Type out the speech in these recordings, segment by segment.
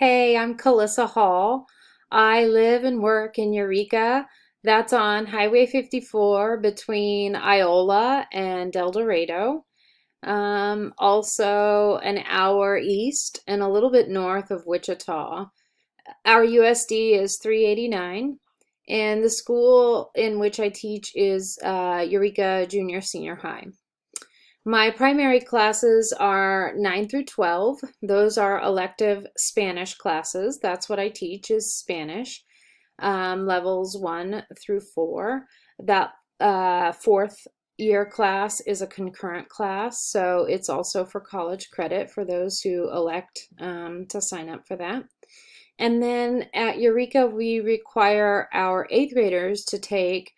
Hey, I'm Calissa Hall. I live and work in Eureka. That's on Highway 54 between Iola and El Dorado. Also an hour east and a little bit north of Wichita. Our USD is 389, and the school in which I teach is Eureka Junior Senior High. My primary classes are 9 through 12. Those are elective Spanish classes. That's what I teach is Spanish, levels 1 through 4. That fourth year class is a concurrent class, so it's also for college credit for those who elect to sign up for that. And then at Eureka, we require our eighth graders to take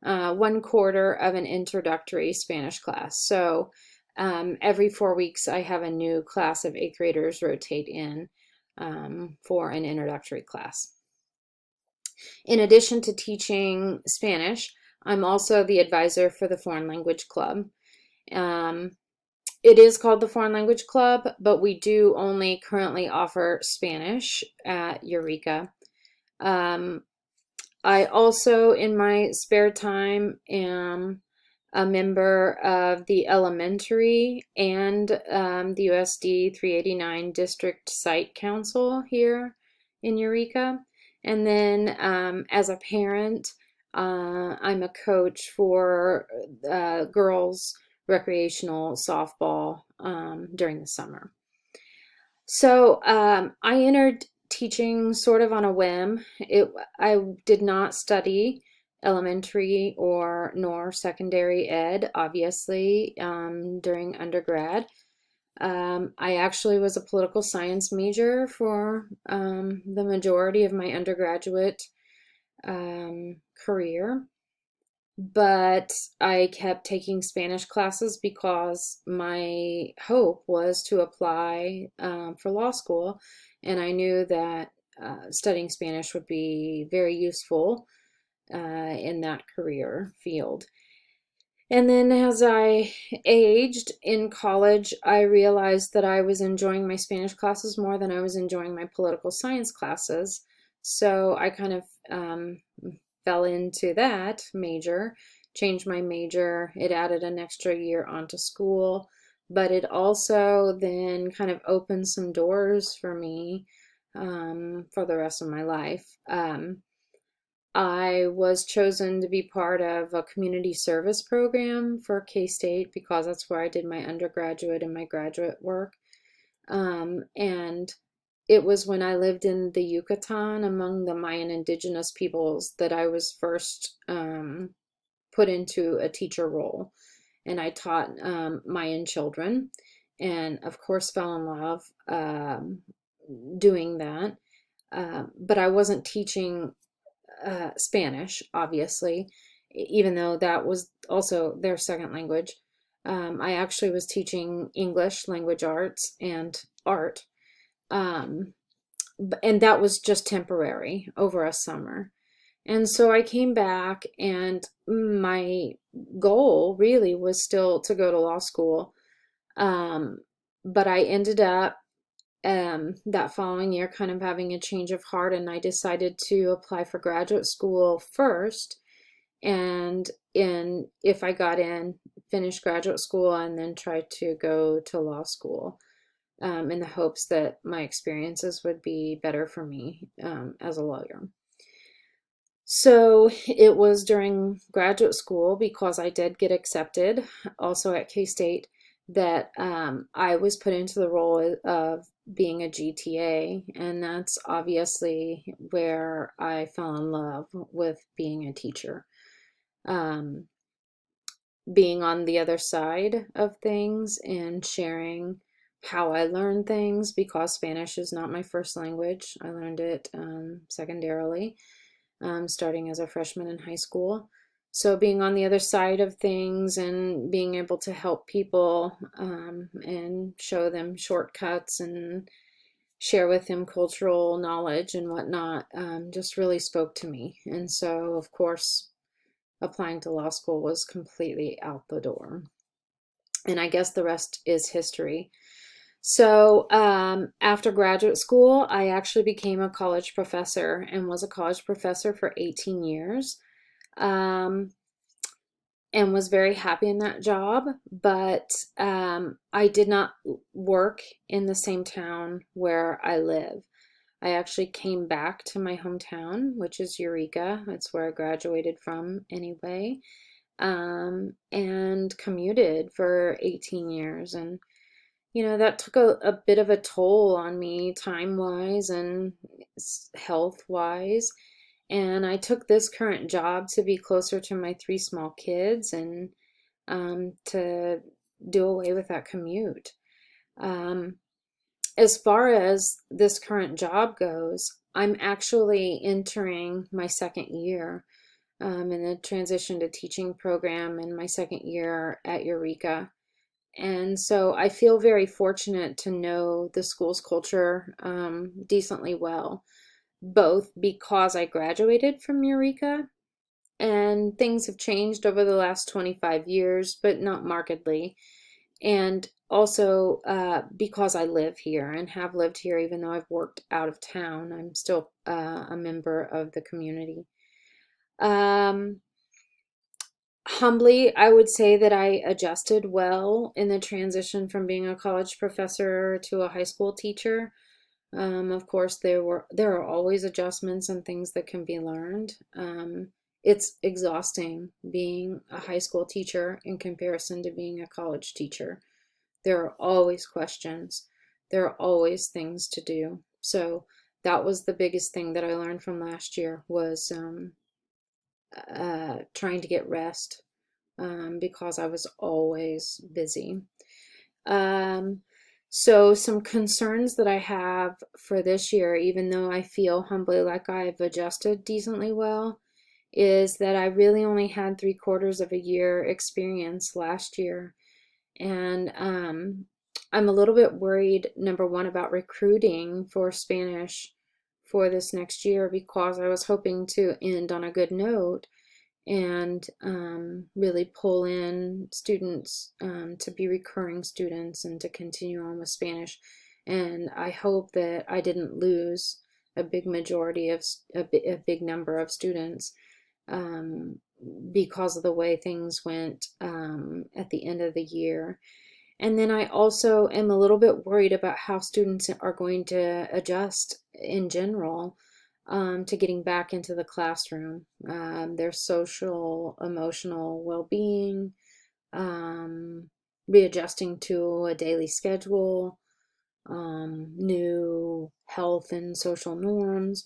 1/4 of an introductory Spanish class. So every 4 weeks, I have a new class of eighth graders rotate in for an introductory class. In addition to teaching Spanish, I'm also the advisor for the Foreign Language Club. It is called the Foreign Language Club, but we do only currently offer Spanish at Eureka. I also, in my spare time, am a member of the elementary and the USD 389 District Site Council here in Eureka. And then as a parent, I'm a coach for girls recreational softball during the summer. So I entered teaching sort of on a whim. I did not study elementary or nor secondary ed, obviously, during undergrad. I actually was a political science major for the majority of my undergraduate career. But I kept taking Spanish classes because my hope was to apply for law school, and I knew that studying Spanish would be very useful in that career field. And then as I aged in college, I realized that I was enjoying my Spanish classes more than I was enjoying my political science classes. So I kind of fell into that major, changed my major. It added an extra year onto school, but it also then kind of opened some doors for me for the rest of my life. I was chosen to be part of a community service program for K-State because that's where I did my undergraduate and my graduate work. And it was when I lived in the Yucatan among the Mayan indigenous peoples that I was first put into a teacher role. And I taught Mayan children and, of course, fell in love doing that. But I wasn't teaching Spanish, obviously, even though that was also their second language. I actually was teaching English, language arts, and art. And that was just temporary over a summer. And so I came back, and my goal really was still to go to law school. But I ended up that following year kind of having a change of heart, and I decided to apply for graduate school first. And if I got in, finish graduate school, and then try to go to law school in the hopes that my experiences would be better for me as a lawyer. So it was during graduate school, because I did get accepted also at K-State, that I was put into the role of being a GTA, and that's obviously where I fell in love with being a teacher. Being on the other side of things and sharing how I learned things, because Spanish is not my first language. I learned it secondarily, starting as a freshman in high school. So being on the other side of things and being able to help people and show them shortcuts and share with them cultural knowledge and whatnot just really spoke to me. And so, of course, applying to law school was completely out the door. And I guess the rest is history. So, after graduate school, I actually became a college professor and was a college professor for 18 years. Um, and was very happy in that job, but I did not work in the same town where I live. I actually came back to my hometown, which is Eureka. That's where I graduated from anyway, and commuted for 18 years. And, that took a bit of a toll on me time-wise and health-wise. And I took this current job to be closer to my three small kids and to do away with that commute. Um, as far as this current job goes, I'm actually entering my second year in the transition to teaching program in my second year at Eureka. And so I feel very fortunate to know the school's culture decently well, both because I graduated from Eureka and things have changed over the last 25 years, but not markedly. And also because I live here and have lived here, even though I've worked out of town, I'm still a member of the community. Um, Humbly, I would say that I adjusted well in the transition from being a college professor to a high school teacher. Of course, there are always adjustments and things that can be learned. It's exhausting being a high school teacher in comparison to being a college teacher. There are always questions. There are always things to do. So that was the biggest thing that I learned from last year was trying to get rest because I was always busy. Um, so some concerns that I have for this year, even though I feel humbly like I've adjusted decently well, is that I really only had 3/4 of a year experience last year. And I'm a little bit worried, number one, about recruiting for Spanish for this next year because I was hoping to end on a good note and really pull in students to be recurring students and to continue on with Spanish. And I hope that I didn't lose a big majority of a big number of students um, because of the way things went at the end of the year. And then I also am a little bit worried about how students are going to adjust in general to getting back into the classroom, their social, emotional well being, um, readjusting to a daily schedule, new health and social norms.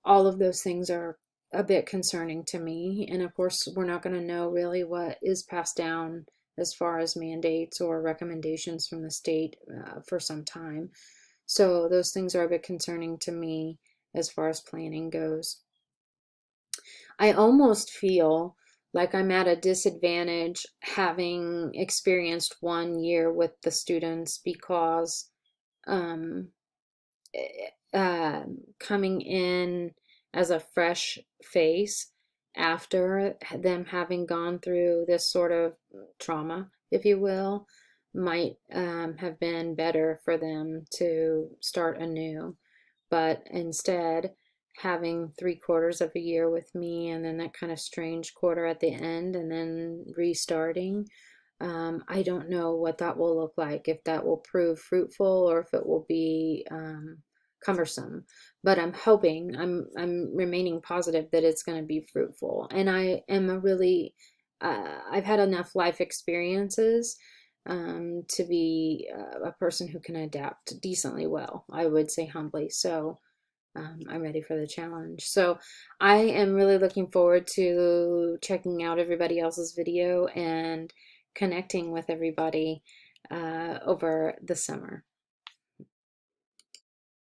All of those things are a bit concerning to me. And of course, we're not going to know really what is passed down as far as mandates or recommendations from the state for some time. So those things are a bit concerning to me as far as planning goes. I almost feel like I'm at a disadvantage having experienced 1 year with the students because um, coming in as a fresh face after them having gone through this sort of trauma, if you will, might have been better for them to start anew. But instead, having 3/4 of a year with me and then that kind of strange quarter at the end and then restarting, I don't know what that will look like, if that will prove fruitful or if it will be cumbersome. But I'm remaining positive that it's going to be fruitful. And I am I've had enough life experiences to be a person who can adapt decently well, I would say humbly. So I'm ready for the challenge. So I am really looking forward to checking out everybody else's video and connecting with everybody over the summer.